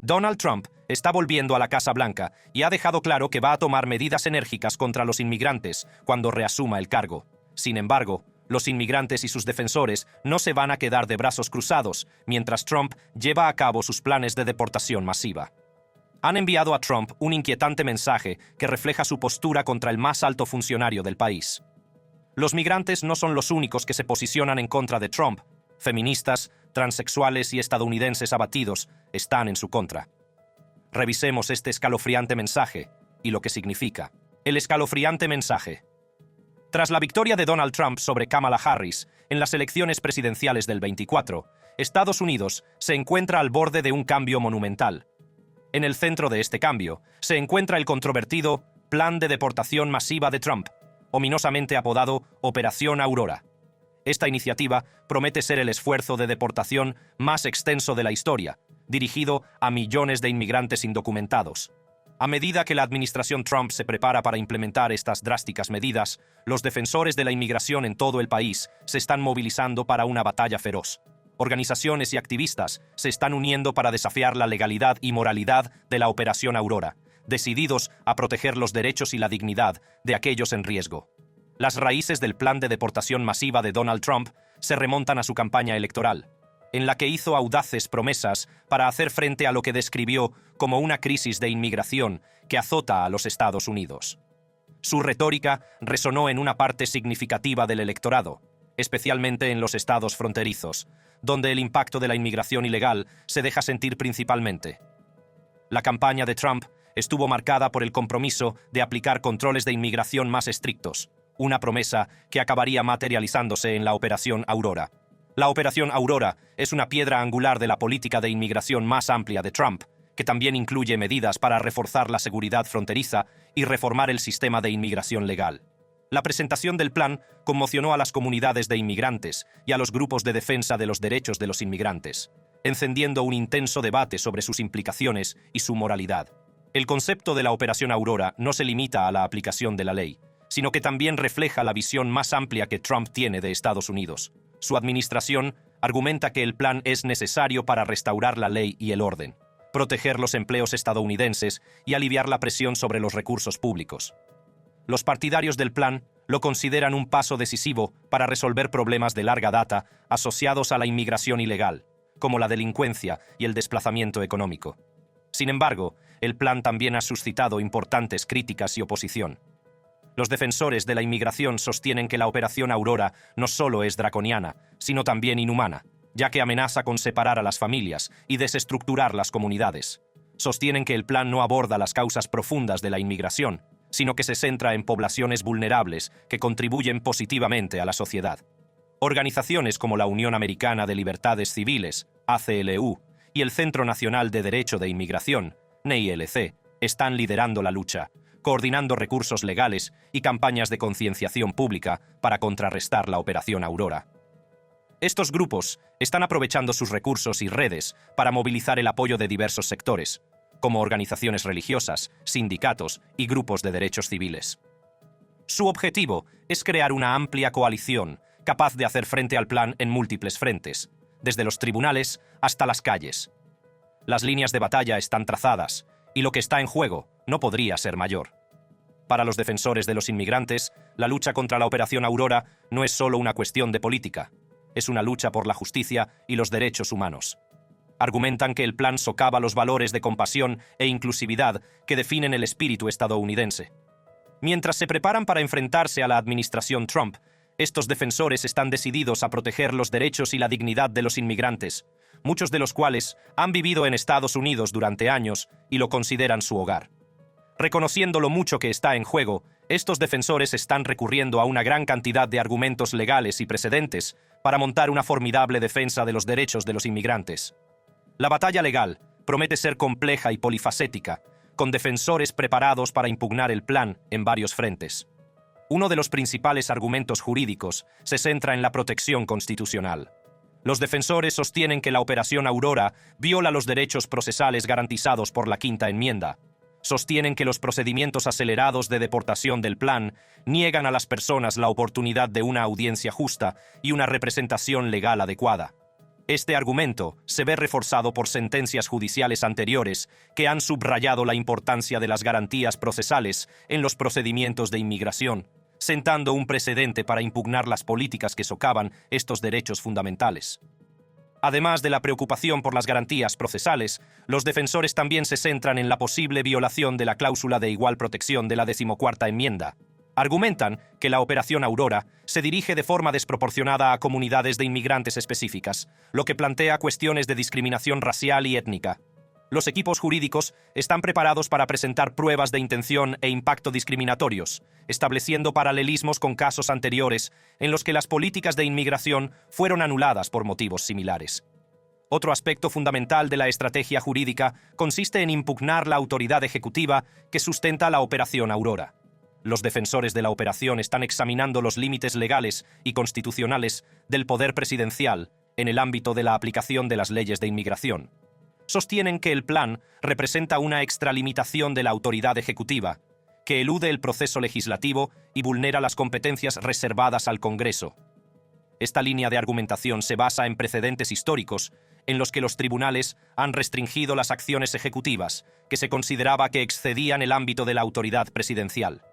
Donald Trump está volviendo a la Casa Blanca y ha dejado claro que va a tomar medidas enérgicas contra los inmigrantes cuando reasuma el cargo. Sin embargo, los inmigrantes y sus defensores no se van a quedar de brazos cruzados mientras Trump lleva a cabo sus planes de deportación masiva. Han enviado a Trump un inquietante mensaje que refleja su postura contra el más alto funcionario del país. Los migrantes no son los únicos que se posicionan en contra de Trump. Feministas, transexuales y estadounidenses abatidos están en su contra. Revisemos este escalofriante mensaje y lo que significa. El escalofriante mensaje. Tras la victoria de Donald Trump sobre Kamala Harris en las elecciones presidenciales del 24, Estados Unidos se encuentra al borde de un cambio monumental. En el centro de este cambio se encuentra el controvertido Plan de Deportación Masiva de Trump, ominosamente apodado Operación Aurora. Esta iniciativa promete ser el esfuerzo de deportación más extenso de la historia, dirigido a millones de inmigrantes indocumentados. A medida que la administración Trump se prepara para implementar estas drásticas medidas, los defensores de la inmigración en todo el país se están movilizando para una batalla feroz. Organizaciones y activistas se están uniendo para desafiar la legalidad y moralidad de la Operación Aurora, decididos a proteger los derechos y la dignidad de aquellos en riesgo. Las raíces del plan de deportación masiva de Donald Trump se remontan a su campaña electoral, en la que hizo audaces promesas para hacer frente a lo que describió como una crisis de inmigración que azota a los Estados Unidos. Su retórica resonó en una parte significativa del electorado, especialmente en los estados fronterizos, donde el impacto de la inmigración ilegal se deja sentir principalmente. La campaña de Trump estuvo marcada por el compromiso de aplicar controles de inmigración más estrictos, una promesa que acabaría materializándose en la Operación Aurora. La Operación Aurora es una piedra angular de la política de inmigración más amplia de Trump, que también incluye medidas para reforzar la seguridad fronteriza y reformar el sistema de inmigración legal. La presentación del plan conmocionó a las comunidades de inmigrantes y a los grupos de defensa de los derechos de los inmigrantes, encendiendo un intenso debate sobre sus implicaciones y su moralidad. El concepto de la Operación Aurora no se limita a la aplicación de la ley, sino que también refleja la visión más amplia que Trump tiene de Estados Unidos. Su administración argumenta que el plan es necesario para restaurar la ley y el orden, proteger los empleos estadounidenses y aliviar la presión sobre los recursos públicos. Los partidarios del plan lo consideran un paso decisivo para resolver problemas de larga data asociados a la inmigración ilegal, como la delincuencia y el desplazamiento económico. Sin embargo, el plan también ha suscitado importantes críticas y oposición. Los defensores de la inmigración sostienen que la Operación Aurora no solo es draconiana, sino también inhumana, ya que amenaza con separar a las familias y desestructurar las comunidades. Sostienen que el plan no aborda las causas profundas de la inmigración, sino que se centra en poblaciones vulnerables que contribuyen positivamente a la sociedad. Organizaciones como la Unión Americana de Libertades Civiles, ACLU, y el Centro Nacional de Derecho de Inmigración, NILC, están liderando la lucha, coordinando recursos legales y campañas de concienciación pública para contrarrestar la Operación Aurora. Estos grupos están aprovechando sus recursos y redes para movilizar el apoyo de diversos sectores, como organizaciones religiosas, sindicatos y grupos de derechos civiles. Su objetivo es crear una amplia coalición capaz de hacer frente al plan en múltiples frentes, desde los tribunales hasta las calles. Las líneas de batalla están trazadas, y lo que está en juego no podría ser mayor. Para los defensores de los inmigrantes, la lucha contra la Operación Aurora no es solo una cuestión de política, es una lucha por la justicia y los derechos humanos. Argumentan que el plan socava los valores de compasión e inclusividad que definen el espíritu estadounidense. Mientras se preparan para enfrentarse a la administración Trump, estos defensores están decididos a proteger los derechos y la dignidad de los inmigrantes, muchos de los cuales han vivido en Estados Unidos durante años y lo consideran su hogar. Reconociendo lo mucho que está en juego, estos defensores están recurriendo a una gran cantidad de argumentos legales y precedentes para montar una formidable defensa de los derechos de los inmigrantes. La batalla legal promete ser compleja y polifacética, con defensores preparados para impugnar el plan en varios frentes. Uno de los principales argumentos jurídicos se centra en la protección constitucional. Los defensores sostienen que la Operación Aurora viola los derechos procesales garantizados por la Quinta Enmienda. Sostienen que los procedimientos acelerados de deportación del plan niegan a las personas la oportunidad de una audiencia justa y una representación legal adecuada. Este argumento se ve reforzado por sentencias judiciales anteriores que han subrayado la importancia de las garantías procesales en los procedimientos de inmigración, sentando un precedente para impugnar las políticas que socavan estos derechos fundamentales. Además de la preocupación por las garantías procesales, los defensores también se centran en la posible violación de la cláusula de igual protección de la 14ª enmienda. Argumentan que la Operación Aurora se dirige de forma desproporcionada a comunidades de inmigrantes específicas, lo que plantea cuestiones de discriminación racial y étnica. Los equipos jurídicos están preparados para presentar pruebas de intención e impacto discriminatorios, estableciendo paralelismos con casos anteriores en los que las políticas de inmigración fueron anuladas por motivos similares. Otro aspecto fundamental de la estrategia jurídica consiste en impugnar la autoridad ejecutiva que sustenta la Operación Aurora. Los defensores de la operación están examinando los límites legales y constitucionales del poder presidencial en el ámbito de la aplicación de las leyes de inmigración. Sostienen que el plan representa una extralimitación de la autoridad ejecutiva, que elude el proceso legislativo y vulnera las competencias reservadas al Congreso. Esta línea de argumentación se basa en precedentes históricos en los que los tribunales han restringido las acciones ejecutivas que se consideraba que excedían el ámbito de la autoridad presidencial.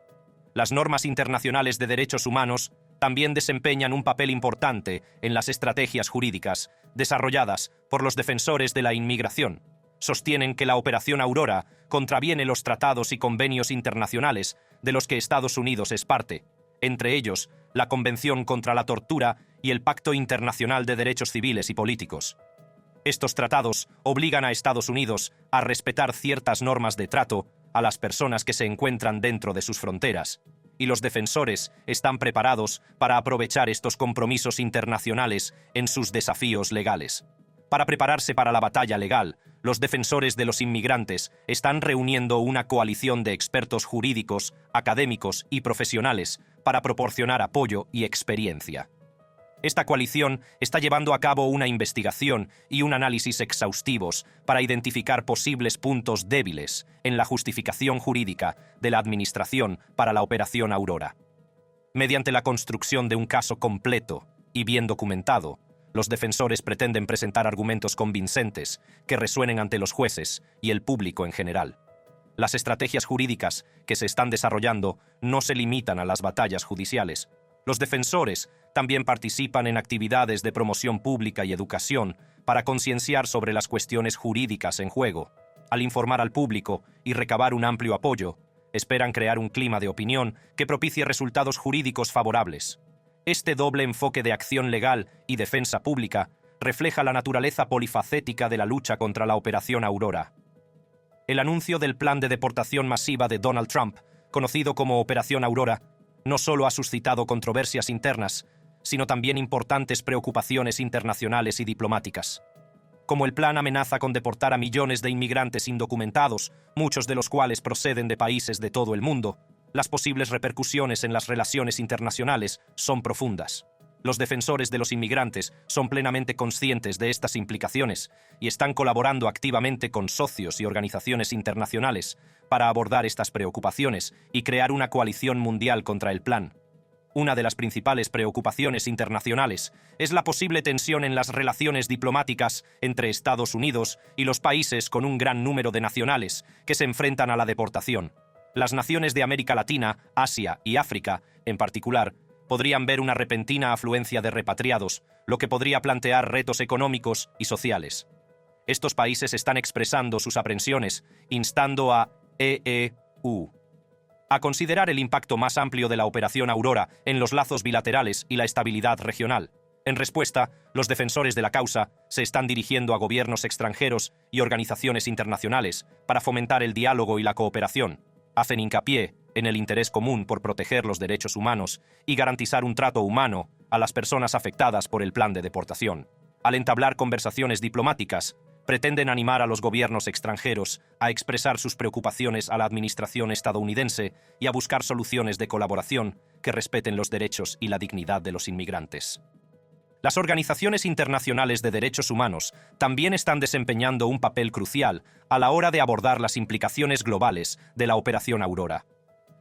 Las normas internacionales de derechos humanos también desempeñan un papel importante en las estrategias jurídicas desarrolladas por los defensores de la inmigración. Sostienen que la Operación Aurora contraviene los tratados y convenios internacionales de los que Estados Unidos es parte, entre ellos la Convención contra la Tortura y el Pacto Internacional de Derechos Civiles y Políticos. Estos tratados obligan a Estados Unidos a respetar ciertas normas de trato a las personas que se encuentran dentro de sus fronteras, y los defensores están preparados para aprovechar estos compromisos internacionales en sus desafíos legales. Para prepararse para la batalla legal, los defensores de los inmigrantes están reuniendo una coalición de expertos jurídicos, académicos y profesionales para proporcionar apoyo y experiencia. Esta coalición está llevando a cabo una investigación y un análisis exhaustivos para identificar posibles puntos débiles en la justificación jurídica de la Administración para la Operación Aurora. Mediante la construcción de un caso completo y bien documentado, los defensores pretenden presentar argumentos convincentes que resuenen ante los jueces y el público en general. Las estrategias jurídicas que se están desarrollando no se limitan a las batallas judiciales. Los defensores también participan en actividades de promoción pública y educación para concienciar sobre las cuestiones jurídicas en juego. Al informar al público y recabar un amplio apoyo, esperan crear un clima de opinión que propicie resultados jurídicos favorables. Este doble enfoque de acción legal y defensa pública refleja la naturaleza polifacética de la lucha contra la Operación Aurora. El anuncio del plan de deportación masiva de Donald Trump, conocido como Operación Aurora, no solo ha suscitado controversias internas, sino también importantes preocupaciones internacionales y diplomáticas. Como el plan amenaza con deportar a millones de inmigrantes indocumentados, muchos de los cuales proceden de países de todo el mundo, las posibles repercusiones en las relaciones internacionales son profundas. Los defensores de los inmigrantes son plenamente conscientes de estas implicaciones y están colaborando activamente con socios y organizaciones internacionales para abordar estas preocupaciones y crear una coalición mundial contra el plan. Una de las principales preocupaciones internacionales es la posible tensión en las relaciones diplomáticas entre Estados Unidos y los países con un gran número de nacionales que se enfrentan a la deportación. Las naciones de América Latina, Asia y África, en particular, podrían ver una repentina afluencia de repatriados, lo que podría plantear retos económicos y sociales. Estos países están expresando sus aprensiones, instando a EU a considerar el impacto más amplio de la Operación Aurora en los lazos bilaterales y la estabilidad regional. En respuesta, los defensores de la causa se están dirigiendo a gobiernos extranjeros y organizaciones internacionales para fomentar el diálogo y la cooperación. Hacen hincapié en el interés común por proteger los derechos humanos y garantizar un trato humano a las personas afectadas por el plan de deportación. Al entablar conversaciones diplomáticas, pretenden animar a los gobiernos extranjeros a expresar sus preocupaciones a la administración estadounidense y a buscar soluciones de colaboración que respeten los derechos y la dignidad de los inmigrantes. Las organizaciones internacionales de derechos humanos también están desempeñando un papel crucial a la hora de abordar las implicaciones globales de la Operación Aurora.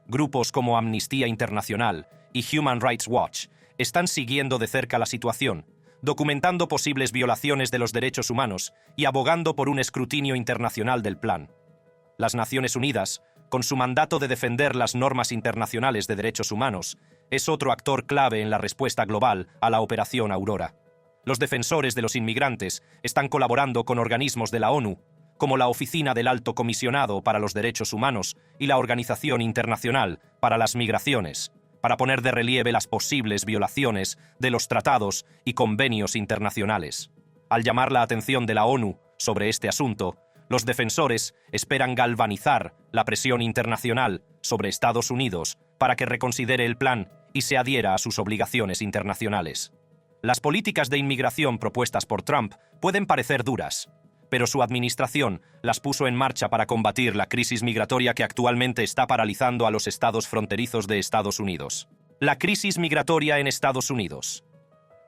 Grupos como Amnistía Internacional y Human Rights Watch están siguiendo de cerca la situación, documentando posibles violaciones de los derechos humanos y abogando por un escrutinio internacional del plan. Las Naciones Unidas, con su mandato de defender las normas internacionales de derechos humanos, es otro actor clave en la respuesta global a la Operación Aurora. Los defensores de los inmigrantes están colaborando con organismos de la ONU, como la Oficina del Alto Comisionado para los Derechos Humanos y la Organización Internacional para las Migraciones, para poner de relieve las posibles violaciones de los tratados y convenios internacionales. Al llamar la atención de la ONU sobre este asunto, los defensores esperan galvanizar la presión internacional sobre Estados Unidos para que reconsidere el plan y se adhiera a sus obligaciones internacionales. Las políticas de inmigración propuestas por Trump pueden parecer duras, pero su administración las puso en marcha para combatir la crisis migratoria que actualmente está paralizando a los estados fronterizos de Estados Unidos. La crisis migratoria en Estados Unidos.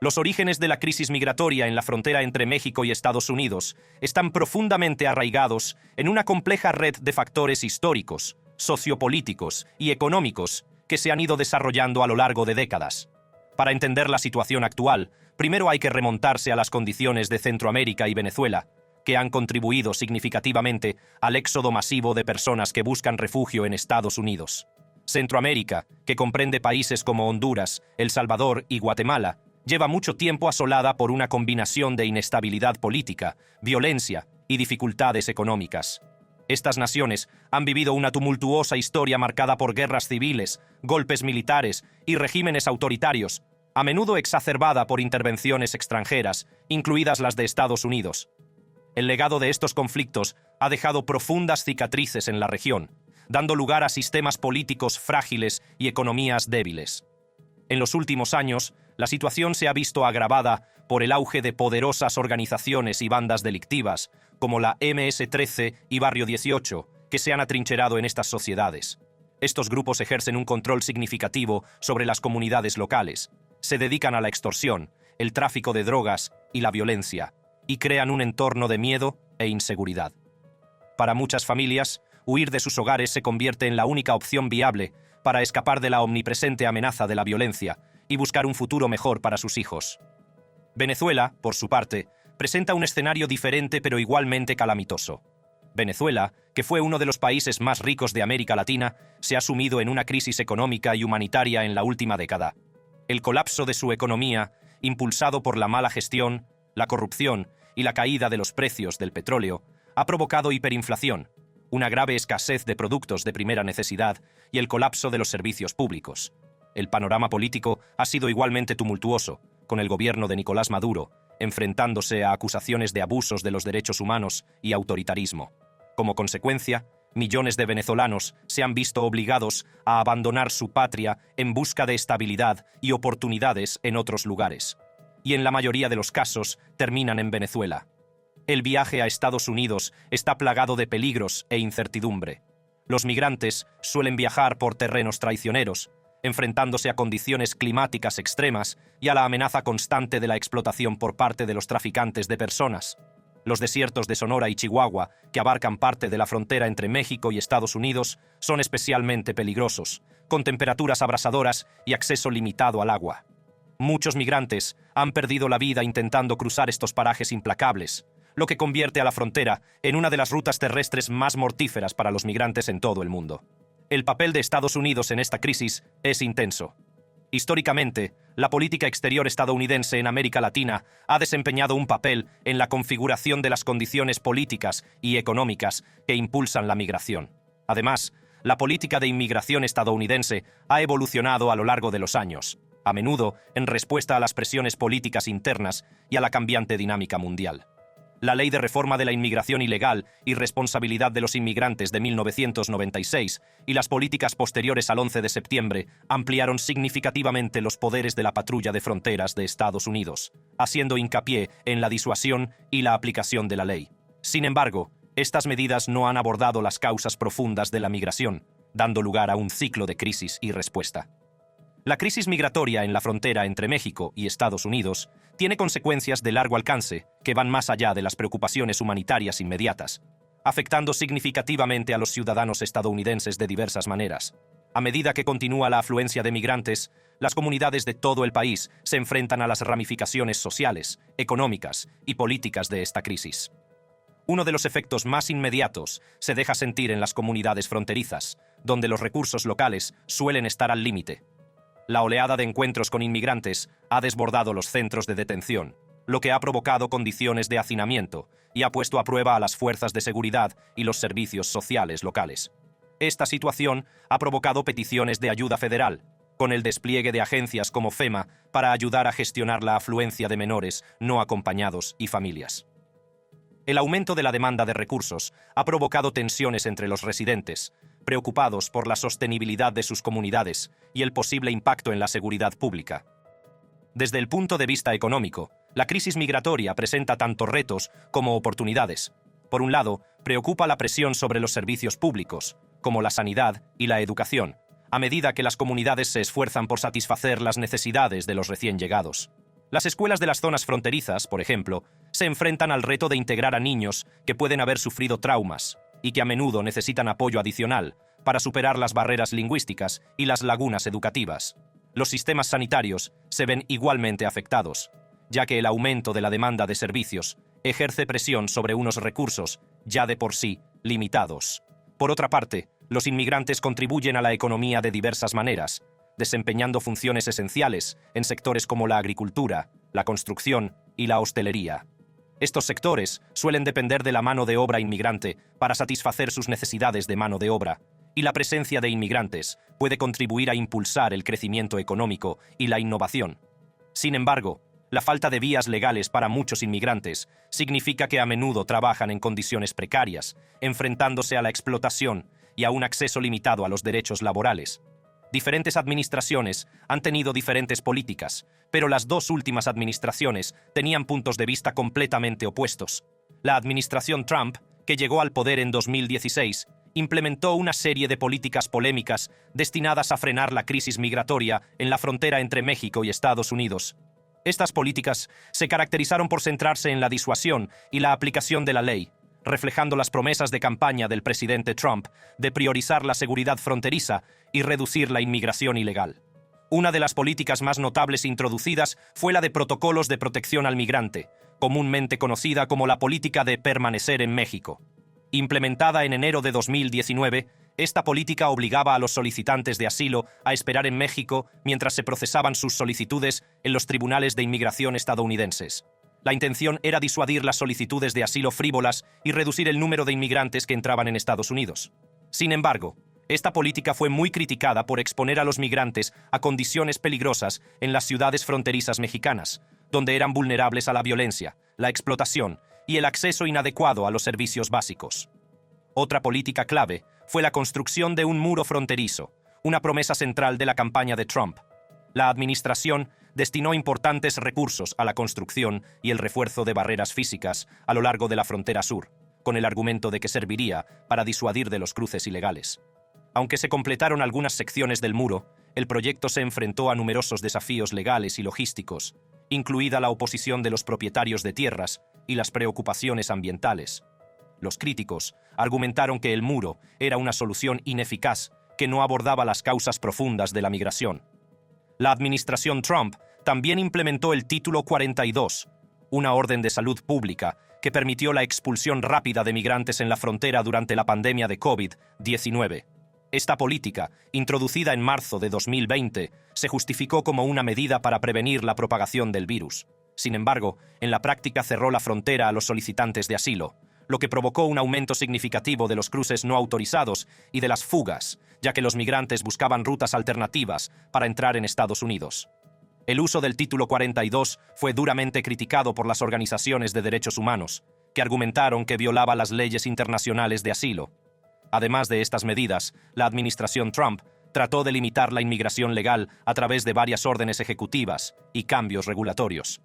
Los orígenes de la crisis migratoria en la frontera entre México y Estados Unidos están profundamente arraigados en una compleja red de factores históricos, sociopolíticos y económicos que se han ido desarrollando a lo largo de décadas. Para entender la situación actual, primero hay que remontarse a las condiciones de Centroamérica y Venezuela, que han contribuido significativamente al éxodo masivo de personas que buscan refugio en Estados Unidos. Centroamérica, que comprende países como Honduras, El Salvador y Guatemala, lleva mucho tiempo asolada por una combinación de inestabilidad política, violencia y dificultades económicas. Estas naciones han vivido una tumultuosa historia marcada por guerras civiles, golpes militares y regímenes autoritarios, a menudo exacerbada por intervenciones extranjeras, incluidas las de Estados Unidos. El legado de estos conflictos ha dejado profundas cicatrices en la región, dando lugar a sistemas políticos frágiles y economías débiles. En los últimos años, la situación se ha visto agravada por el auge de poderosas organizaciones y bandas delictivas, como la MS-13 y Barrio 18, que se han atrincherado en estas sociedades. Estos grupos ejercen un control significativo sobre las comunidades locales, se dedican a la extorsión, el tráfico de drogas y la violencia, y crean un entorno de miedo e inseguridad. Para muchas familias, huir de sus hogares se convierte en la única opción viable para escapar de la omnipresente amenaza de la violencia y buscar un futuro mejor para sus hijos. Venezuela, por su parte, presenta un escenario diferente pero igualmente calamitoso. Venezuela, que fue uno de los países más ricos de América Latina, se ha sumido en una crisis económica y humanitaria en la última década. El colapso de su economía, impulsado por la mala gestión, la corrupción y la caída de los precios del petróleo, ha provocado hiperinflación, una grave escasez de productos de primera necesidad y el colapso de los servicios públicos. El panorama político ha sido igualmente tumultuoso, con el gobierno de Nicolás Maduro enfrentándose a acusaciones de abusos de los derechos humanos y autoritarismo. Como consecuencia, millones de venezolanos se han visto obligados a abandonar su patria en busca de estabilidad y oportunidades en otros lugares. Y en la mayoría de los casos terminan en Venezuela. El viaje a Estados Unidos está plagado de peligros e incertidumbre. Los migrantes suelen viajar por terrenos traicioneros, enfrentándose a condiciones climáticas extremas y a la amenaza constante de la explotación por parte de los traficantes de personas. Los desiertos de Sonora y Chihuahua, que abarcan parte de la frontera entre México y Estados Unidos, son especialmente peligrosos, con temperaturas abrasadoras y acceso limitado al agua. Muchos migrantes han perdido la vida intentando cruzar estos parajes implacables, lo que convierte a la frontera en una de las rutas terrestres más mortíferas para los migrantes en todo el mundo. El papel de Estados Unidos en esta crisis es intenso. Históricamente, la política exterior estadounidense en América Latina ha desempeñado un papel en la configuración de las condiciones políticas y económicas que impulsan la migración. Además, la política de inmigración estadounidense ha evolucionado a lo largo de los años, a menudo en respuesta a las presiones políticas internas y a la cambiante dinámica mundial. La Ley de Reforma de la Inmigración Ilegal y Responsabilidad de los Inmigrantes de 1996 y las políticas posteriores al 11 de septiembre ampliaron significativamente los poderes de la patrulla de fronteras de Estados Unidos, haciendo hincapié en la disuasión y la aplicación de la ley. Sin embargo, estas medidas no han abordado las causas profundas de la migración, dando lugar a un ciclo de crisis y respuesta. La crisis migratoria en la frontera entre México y Estados Unidos tiene consecuencias de largo alcance que van más allá de las preocupaciones humanitarias inmediatas, afectando significativamente a los ciudadanos estadounidenses de diversas maneras. A medida que continúa la afluencia de migrantes, las comunidades de todo el país se enfrentan a las ramificaciones sociales, económicas y políticas de esta crisis. Uno de los efectos más inmediatos se deja sentir en las comunidades fronterizas, donde los recursos locales suelen estar al límite. La oleada de encuentros con inmigrantes ha desbordado los centros de detención, lo que ha provocado condiciones de hacinamiento y ha puesto a prueba a las fuerzas de seguridad y los servicios sociales locales. Esta situación ha provocado peticiones de ayuda federal, con el despliegue de agencias como FEMA para ayudar a gestionar la afluencia de menores no acompañados y familias. El aumento de la demanda de recursos ha provocado tensiones entre los residentes, preocupados por la sostenibilidad de sus comunidades y el posible impacto en la seguridad pública. Desde el punto de vista económico, la crisis migratoria presenta tanto retos como oportunidades. Por un lado, preocupa la presión sobre los servicios públicos, como la sanidad y la educación, a medida que las comunidades se esfuerzan por satisfacer las necesidades de los recién llegados. Las escuelas de las zonas fronterizas, por ejemplo, se enfrentan al reto de integrar a niños que pueden haber sufrido traumas y que a menudo necesitan apoyo adicional para superar las barreras lingüísticas y las lagunas educativas. Los sistemas sanitarios se ven igualmente afectados, ya que el aumento de la demanda de servicios ejerce presión sobre unos recursos ya de por sí limitados. Por otra parte, los inmigrantes contribuyen a la economía de diversas maneras, desempeñando funciones esenciales en sectores como la agricultura, la construcción y la hostelería. Estos sectores suelen depender de la mano de obra inmigrante para satisfacer sus necesidades de mano de obra, y la presencia de inmigrantes puede contribuir a impulsar el crecimiento económico y la innovación. Sin embargo, la falta de vías legales para muchos inmigrantes significa que a menudo trabajan en condiciones precarias, enfrentándose a la explotación y a un acceso limitado a los derechos laborales. Diferentes administraciones han tenido diferentes políticas, pero las dos últimas administraciones tenían puntos de vista completamente opuestos. La administración Trump, que llegó al poder en 2016, implementó una serie de políticas polémicas destinadas a frenar la crisis migratoria en la frontera entre México y Estados Unidos. Estas políticas se caracterizaron por centrarse en la disuasión y la aplicación de la ley, reflejando las promesas de campaña del presidente Trump de priorizar la seguridad fronteriza y reducir la inmigración ilegal. Una de las políticas más notables introducidas fue la de protocolos de protección al migrante, comúnmente conocida como la política de permanecer en México. Implementada en enero de 2019, esta política obligaba a los solicitantes de asilo a esperar en México mientras se procesaban sus solicitudes en los tribunales de inmigración estadounidenses. La intención era disuadir las solicitudes de asilo frívolas y reducir el número de inmigrantes que entraban en Estados Unidos. Sin embargo, esta política fue muy criticada por exponer a los migrantes a condiciones peligrosas en las ciudades fronterizas mexicanas, donde eran vulnerables a la violencia, la explotación y el acceso inadecuado a los servicios básicos. Otra política clave fue la construcción de un muro fronterizo, una promesa central de la campaña de Trump. La administración destinó importantes recursos a la construcción y el refuerzo de barreras físicas a lo largo de la frontera sur, con el argumento de que serviría para disuadir de los cruces ilegales. Aunque se completaron algunas secciones del muro, el proyecto se enfrentó a numerosos desafíos legales y logísticos, incluida la oposición de los propietarios de tierras y las preocupaciones ambientales. Los críticos argumentaron que el muro era una solución ineficaz que no abordaba las causas profundas de la migración. La administración Trump también implementó el Título 42, una orden de salud pública que permitió la expulsión rápida de migrantes en la frontera durante la pandemia de COVID-19. Esta política, introducida en marzo de 2020, se justificó como una medida para prevenir la propagación del virus. Sin embargo, en la práctica cerró la frontera a los solicitantes de asilo, lo que provocó un aumento significativo de los cruces no autorizados y de las fugas, ya que los migrantes buscaban rutas alternativas para entrar en Estados Unidos. El uso del Título 42 fue duramente criticado por las organizaciones de derechos humanos, que argumentaron que violaba las leyes internacionales de asilo. Además de estas medidas, la administración Trump trató de limitar la inmigración legal a través de varias órdenes ejecutivas y cambios regulatorios.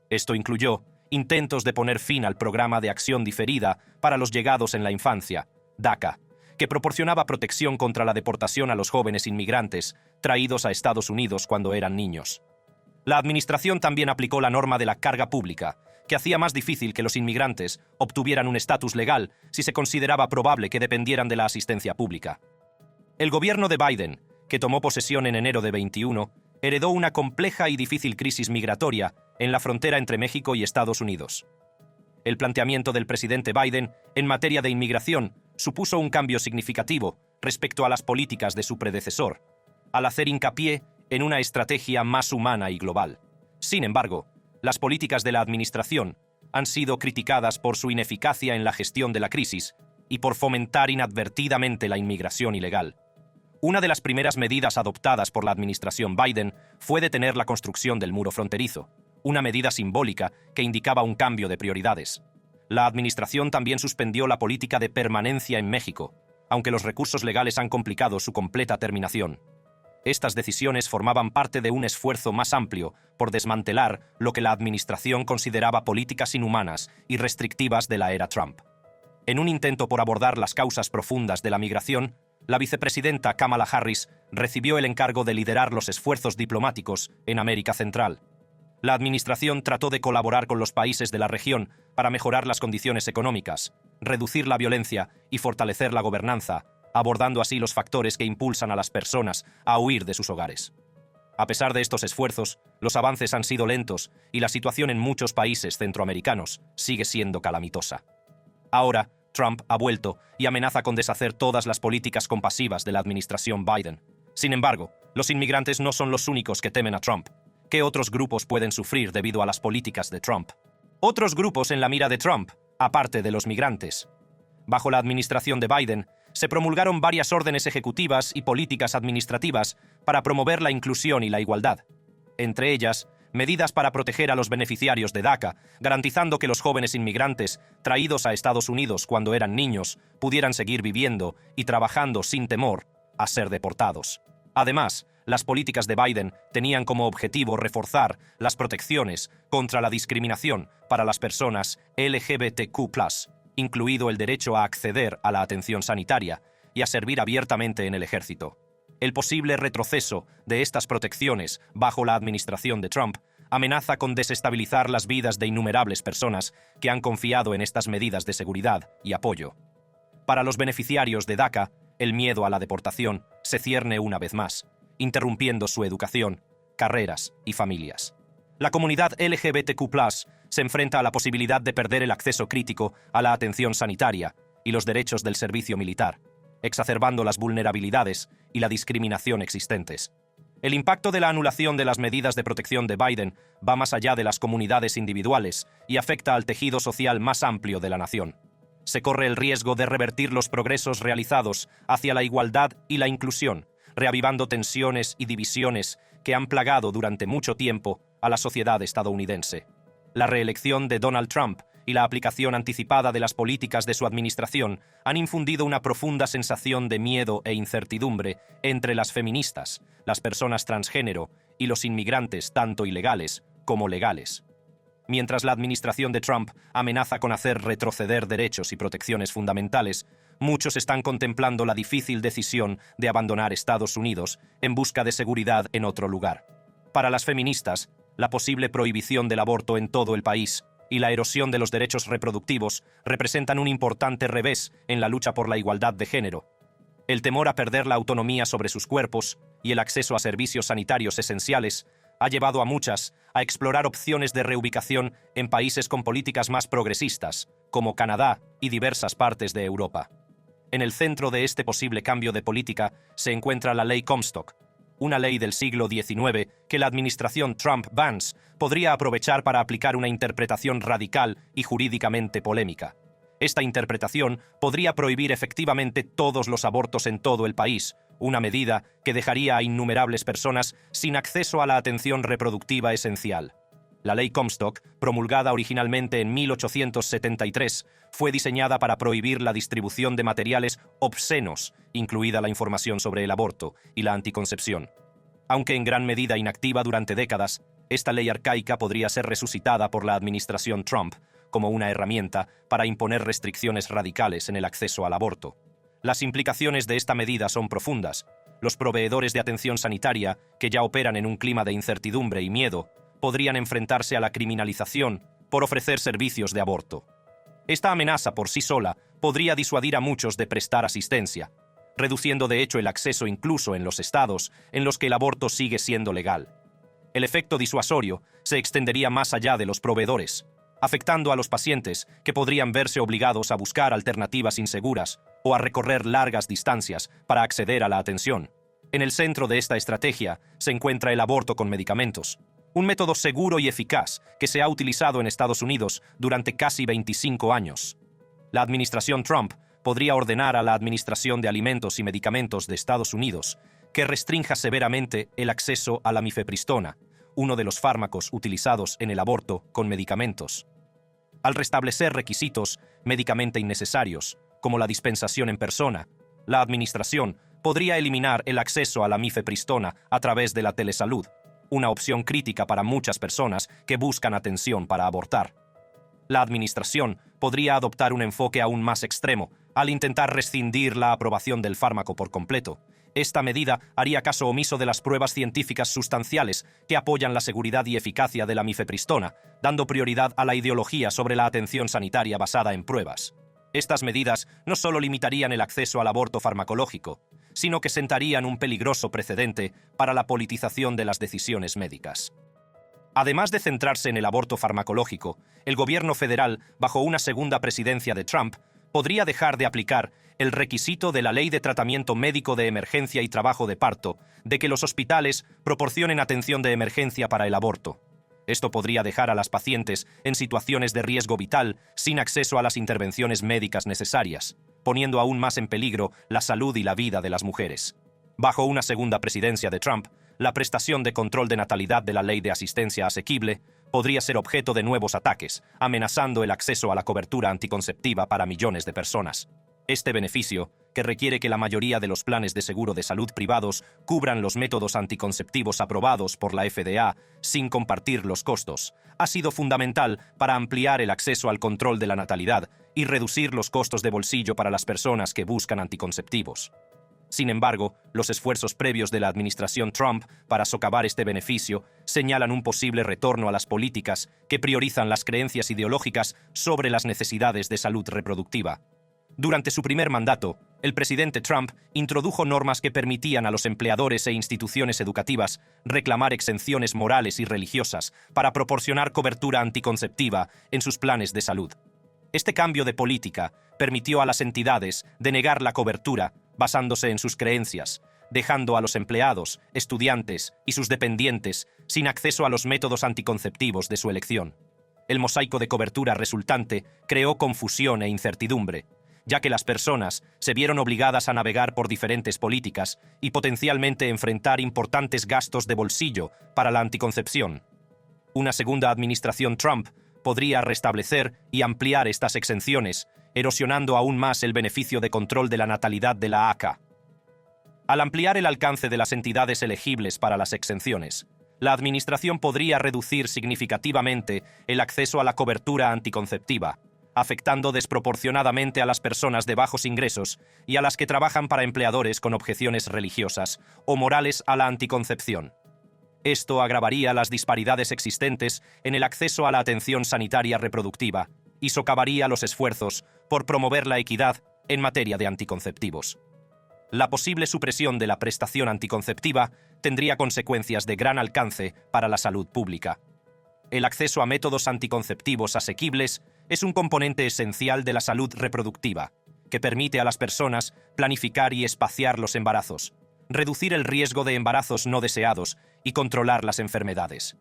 Esto incluyó intentos de poner fin al Programa de Acción Diferida para los Llegados en la Infancia, DACA, que proporcionaba protección contra la deportación a los jóvenes inmigrantes traídos a Estados Unidos cuando eran niños. La administración también aplicó la norma de la carga pública, que hacía más difícil que los inmigrantes obtuvieran un estatus legal si se consideraba probable que dependieran de la asistencia pública. El gobierno de Biden, que tomó posesión en enero de 21, heredó una compleja y difícil crisis migratoria en la frontera entre México y Estados Unidos. El planteamiento del presidente Biden en materia de inmigración supuso un cambio significativo respecto a las políticas de su predecesor, al hacer hincapié en una estrategia más humana y global. Sin embargo, las políticas de la administración han sido criticadas por su ineficacia en la gestión de la crisis y por fomentar inadvertidamente la inmigración ilegal. Una de las primeras medidas adoptadas por la administración Biden fue detener la construcción del muro fronterizo, una medida simbólica que indicaba un cambio de prioridades. La administración también suspendió la política de permanencia en México, aunque los recursos legales han complicado su completa terminación. Estas decisiones formaban parte de un esfuerzo más amplio por desmantelar lo que la administración consideraba políticas inhumanas y restrictivas de la era Trump. En un intento por abordar las causas profundas de la migración, la vicepresidenta Kamala Harris recibió el encargo de liderar los esfuerzos diplomáticos en América Central. La administración trató de colaborar con los países de la región para mejorar las condiciones económicas, reducir la violencia y fortalecer la gobernanza, abordando así los factores que impulsan a las personas a huir de sus hogares. A pesar de estos esfuerzos, los avances han sido lentos y la situación en muchos países centroamericanos sigue siendo calamitosa. Ahora, Trump ha vuelto y amenaza con deshacer todas las políticas compasivas de la administración Biden. Sin embargo, los inmigrantes no son los únicos que temen a Trump. ¿Qué otros grupos pueden sufrir debido a las políticas de Trump? Otros grupos en la mira de Trump, aparte de los migrantes. Bajo la administración de Biden, se promulgaron varias órdenes ejecutivas y políticas administrativas para promover la inclusión y la igualdad. Entre ellas, medidas para proteger a los beneficiarios de DACA, garantizando que los jóvenes inmigrantes traídos a Estados Unidos cuando eran niños pudieran seguir viviendo y trabajando sin temor a ser deportados. Además, las políticas de Biden tenían como objetivo reforzar las protecciones contra la discriminación para las personas LGBTQ+, incluido el derecho a acceder a la atención sanitaria y a servir abiertamente en el ejército. El posible retroceso de estas protecciones bajo la administración de Trump amenaza con desestabilizar las vidas de innumerables personas que han confiado en estas medidas de seguridad y apoyo. Para los beneficiarios de DACA, el miedo a la deportación se cierne una vez más, interrumpiendo su educación, carreras y familias. La comunidad LGBTQ+ se enfrenta a la posibilidad de perder el acceso crítico a la atención sanitaria y los derechos del servicio militar, exacerbando las vulnerabilidades y la discriminación existentes. El impacto de la anulación de las medidas de protección de Biden va más allá de las comunidades individuales y afecta al tejido social más amplio de la nación. Se corre el riesgo de revertir los progresos realizados hacia la igualdad y la inclusión, reavivando tensiones y divisiones que han plagado durante mucho tiempo a la sociedad estadounidense. La reelección de Donald Trump y la aplicación anticipada de las políticas de su administración han infundido una profunda sensación de miedo e incertidumbre entre las feministas, las personas transgénero y los inmigrantes tanto ilegales como legales. Mientras la administración de Trump amenaza con hacer retroceder derechos y protecciones fundamentales, muchos están contemplando la difícil decisión de abandonar Estados Unidos en busca de seguridad en otro lugar. Para las feministas, la posible prohibición del aborto en todo el país y la erosión de los derechos reproductivos representan un importante revés en la lucha por la igualdad de género. El temor a perder la autonomía sobre sus cuerpos y el acceso a servicios sanitarios esenciales ha llevado a muchas a explorar opciones de reubicación en países con políticas más progresistas, como Canadá y diversas partes de Europa. En el centro de este posible cambio de política se encuentra la Ley Comstock, una ley del siglo XIX que la administración Trump-Vance podría aprovechar para aplicar una interpretación radical y jurídicamente polémica. Esta interpretación podría prohibir efectivamente todos los abortos en todo el país, una medida que dejaría a innumerables personas sin acceso a la atención reproductiva esencial. La ley Comstock, promulgada originalmente en 1873, fue diseñada para prohibir la distribución de materiales obscenos, incluida la información sobre el aborto y la anticoncepción. Aunque en gran medida inactiva durante décadas, esta ley arcaica podría ser resucitada por la administración Trump como una herramienta para imponer restricciones radicales en el acceso al aborto. Las implicaciones de esta medida son profundas. Los proveedores de atención sanitaria, que ya operan en un clima de incertidumbre y miedo, podrían enfrentarse a la criminalización por ofrecer servicios de aborto. Esta amenaza por sí sola podría disuadir a muchos de prestar asistencia. reduciendo de hecho el acceso incluso en los estados en los que el aborto sigue siendo legal. El efecto disuasorio se extendería más allá de los proveedores, afectando a los pacientes que podrían verse obligados a buscar alternativas inseguras o a recorrer largas distancias para acceder a la atención. En el centro de esta estrategia se encuentra el aborto con medicamentos, un método seguro y eficaz que se ha utilizado en Estados Unidos durante casi 25 años. La administración Trump podría ordenar a la Administración de Alimentos y Medicamentos de Estados Unidos que restrinja severamente el acceso a la mifepristona, uno de los fármacos utilizados en el aborto con medicamentos. Al restablecer requisitos médicamente innecesarios, como la dispensación en persona, la administración podría eliminar el acceso a la mifepristona a través de la telesalud, una opción crítica para muchas personas que buscan atención para abortar. La administración podría adoptar un enfoque aún más extremo al intentar rescindir la aprobación del fármaco por completo. Esta medida haría caso omiso de las pruebas científicas sustanciales que apoyan la seguridad y eficacia de la mifepristona, dando prioridad a la ideología sobre la atención sanitaria basada en pruebas. Estas medidas no solo limitarían el acceso al aborto farmacológico, sino que sentarían un peligroso precedente para la politización de las decisiones médicas. Además de centrarse en el aborto farmacológico, el gobierno federal, bajo una segunda presidencia de Trump, podría dejar de aplicar el requisito de la Ley de Tratamiento Médico de Emergencia y Trabajo de Parto de que los hospitales proporcionen atención de emergencia para el aborto. Esto podría dejar a las pacientes en situaciones de riesgo vital sin acceso a las intervenciones médicas necesarias, poniendo aún más en peligro la salud y la vida de las mujeres. Bajo una segunda presidencia de Trump, la prestación de control de natalidad de la Ley de Asistencia Asequible podría ser objeto de nuevos ataques, amenazando el acceso a la cobertura anticonceptiva para millones de personas. Este beneficio, que requiere que la mayoría de los planes de seguro de salud privados cubran los métodos anticonceptivos aprobados por la FDA sin compartir los costos, ha sido fundamental para ampliar el acceso al control de la natalidad y reducir los costos de bolsillo para las personas que buscan anticonceptivos. Sin embargo, los esfuerzos previos de la administración Trump para socavar este beneficio señalan un posible retorno a las políticas que priorizan las creencias ideológicas sobre las necesidades de salud reproductiva. Durante su primer mandato, el presidente Trump introdujo normas que permitían a los empleadores e instituciones educativas reclamar exenciones morales y religiosas para proporcionar cobertura anticonceptiva en sus planes de salud. Este cambio de política permitió a las entidades denegar la cobertura basándose en sus creencias, dejando a los empleados, estudiantes y sus dependientes sin acceso a los métodos anticonceptivos de su elección. El mosaico de cobertura resultante creó confusión e incertidumbre, ya que las personas se vieron obligadas a navegar por diferentes políticas y potencialmente enfrentar importantes gastos de bolsillo para la anticoncepción. Una segunda administración Trump podría restablecer y ampliar estas exenciones, erosionando aún más el beneficio de control de la natalidad de la ACA. Al ampliar el alcance de las entidades elegibles para las exenciones, la administración podría reducir significativamente el acceso a la cobertura anticonceptiva, afectando desproporcionadamente a las personas de bajos ingresos y a las que trabajan para empleadores con objeciones religiosas o morales a la anticoncepción. Esto agravaría las disparidades existentes en el acceso a la atención sanitaria reproductiva y socavaría los esfuerzos por promover la equidad en materia de anticonceptivos. La posible supresión de la prestación anticonceptiva tendría consecuencias de gran alcance para la salud pública. El acceso a métodos anticonceptivos asequibles es un componente esencial de la salud reproductiva, que permite a las personas planificar y espaciar los embarazos, reducir el riesgo de embarazos no deseados y controlar las enfermedades.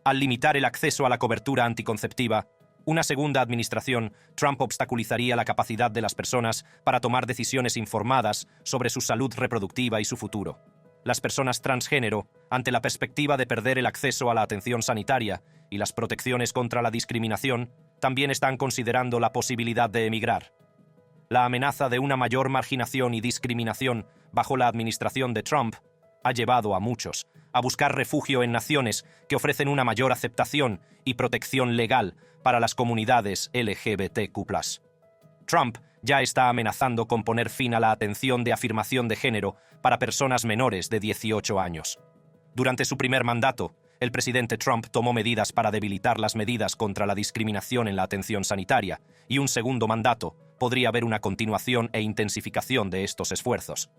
Al limitar el acceso a la cobertura anticonceptiva, una segunda administración Trump obstaculizaría la capacidad de las personas para tomar decisiones informadas sobre su salud reproductiva y su futuro. Las personas transgénero, ante la perspectiva de perder el acceso a la atención sanitaria y las protecciones contra la discriminación, también están considerando la posibilidad de emigrar. La amenaza de una mayor marginación y discriminación bajo la administración de Trump ha llevado a muchos a buscar refugio en naciones que ofrecen una mayor aceptación y protección legal para las comunidades LGBTQ+. Trump ya está amenazando con poner fin a la atención de afirmación de género para personas menores de 18 años. Durante su primer mandato, el presidente Trump tomó medidas para debilitar las medidas contra la discriminación en la atención sanitaria, y un segundo mandato podría haber una continuación e intensificación de estos esfuerzos.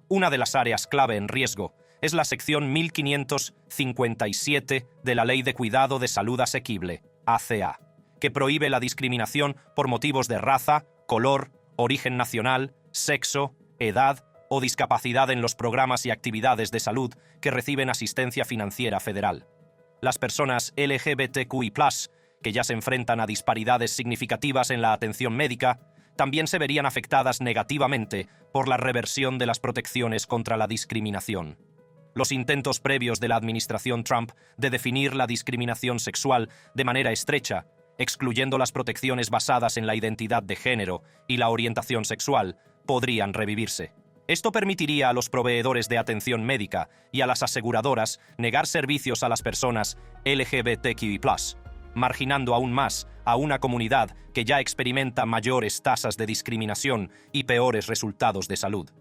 Una de las áreas clave en riesgo es la sección 1557 de la Ley de Cuidado de Salud Asequible, ACA, que prohíbe la discriminación por motivos de raza, color, origen nacional, sexo, edad o discapacidad en los programas y actividades de salud que reciben asistencia financiera federal. Las personas LGBTQI+, que ya se enfrentan a disparidades significativas en la atención médica, también se verían afectadas negativamente por la reversión de las protecciones contra la discriminación. Los intentos previos de la administración Trump de definir la discriminación sexual de manera estrecha, excluyendo las protecciones basadas en la identidad de género y la orientación sexual, podrían revivirse. Esto permitiría a los proveedores de atención médica y a las aseguradoras negar servicios a las personas LGBTQI+, marginando aún más a una comunidad que ya experimenta mayores tasas de discriminación y peores resultados de salud.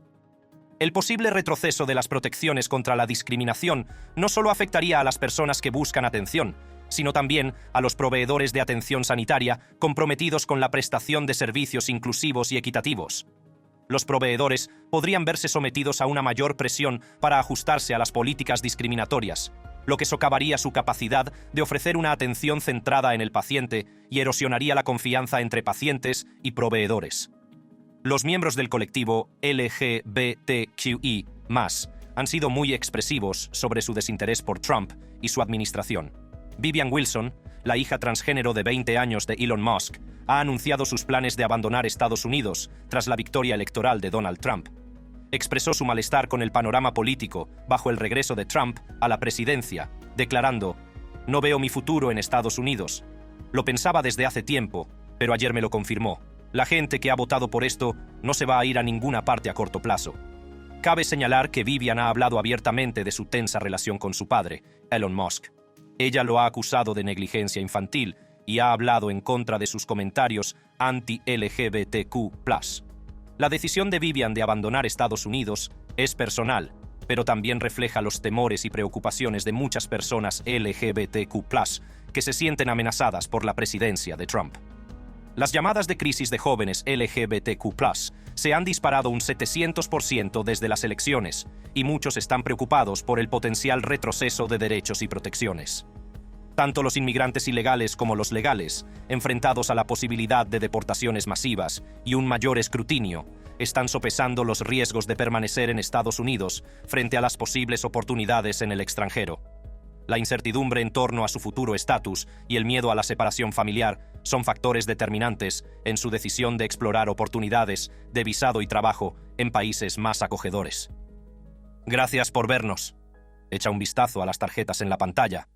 El posible retroceso de las protecciones contra la discriminación no solo afectaría a las personas que buscan atención, sino también a los proveedores de atención sanitaria comprometidos con la prestación de servicios inclusivos y equitativos. Los proveedores podrían verse sometidos a una mayor presión para ajustarse a las políticas discriminatorias, lo que socavaría su capacidad de ofrecer una atención centrada en el paciente y erosionaría la confianza entre pacientes y proveedores. Los miembros del colectivo LGBTQI+, han sido muy expresivos sobre su desinterés por Trump y su administración. Vivian Wilson, la hija transgénero de 20 años de Elon Musk, ha anunciado sus planes de abandonar Estados Unidos tras la victoria electoral de Donald Trump. Expresó su malestar con el panorama político bajo el regreso de Trump a la presidencia, declarando: «No veo mi futuro en Estados Unidos. Lo pensaba desde hace tiempo, pero ayer me lo confirmó. La gente que ha votado por esto no se va a ir a ninguna parte a corto plazo». Cabe señalar que Vivian ha hablado abiertamente de su tensa relación con su padre, Elon Musk. Ella lo ha acusado de negligencia infantil y ha hablado en contra de sus comentarios anti-LGBTQ+. La decisión de Vivian de abandonar Estados Unidos es personal, pero también refleja los temores y preocupaciones de muchas personas LGBTQ+, que se sienten amenazadas por la presidencia de Trump. Las llamadas de crisis de jóvenes LGBTQ+, se han disparado un 700% desde las elecciones, y muchos están preocupados por el potencial retroceso de derechos y protecciones. Tanto los inmigrantes ilegales como los legales, enfrentados a la posibilidad de deportaciones masivas y un mayor escrutinio, están sopesando los riesgos de permanecer en Estados Unidos frente a las posibles oportunidades en el extranjero. La incertidumbre en torno a su futuro estatus y el miedo a la separación familiar son factores determinantes en su decisión de explorar oportunidades de visado y trabajo en países más acogedores. Gracias por vernos. Echa un vistazo a las tarjetas en la pantalla